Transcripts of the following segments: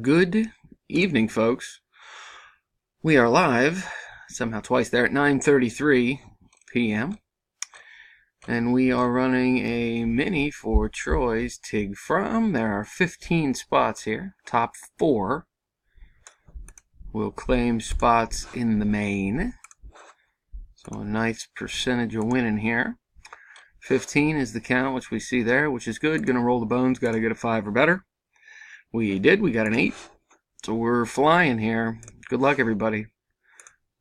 Good evening, folks. We are live, somehow twice there, at 9:33 p.m. And we are running a mini for Troy's TIG Fromm. There are 15 spots here. Top 4 will claim spots in the main. So a nice percentage of winning here. 15 is the count, which we see there, which is good. Gonna roll the bones, gotta get a 5 or better. We did, we got an 8. So we're flying here. Good luck, everybody.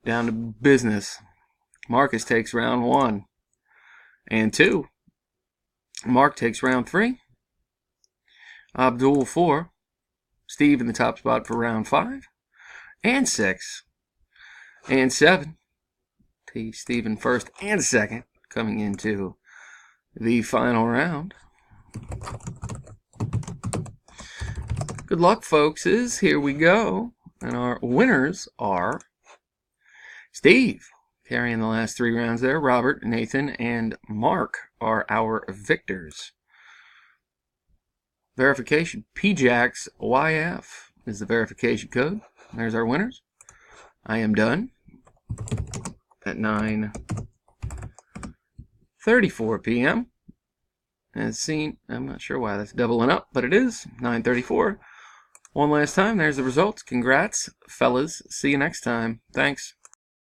Down to business. Marcus takes round 1 and 2. Mark takes round 3. Abdul 4. Steve in the top spot for round 5 and 6 and 7. Steve in first and second coming into the final round. Good luck, folks. Here we go. And our winners are Steve, carrying the last 3 rounds there. Robert, Nathan, and Mark are our victors. Verification, PJAXYF is the verification code. There's our winners. I am done at 9:34 p.m. As seen, I'm not sure why that's doubling up, but it is 9:34. One last time, there's the results. Congrats, fellas. See you next time. Thanks.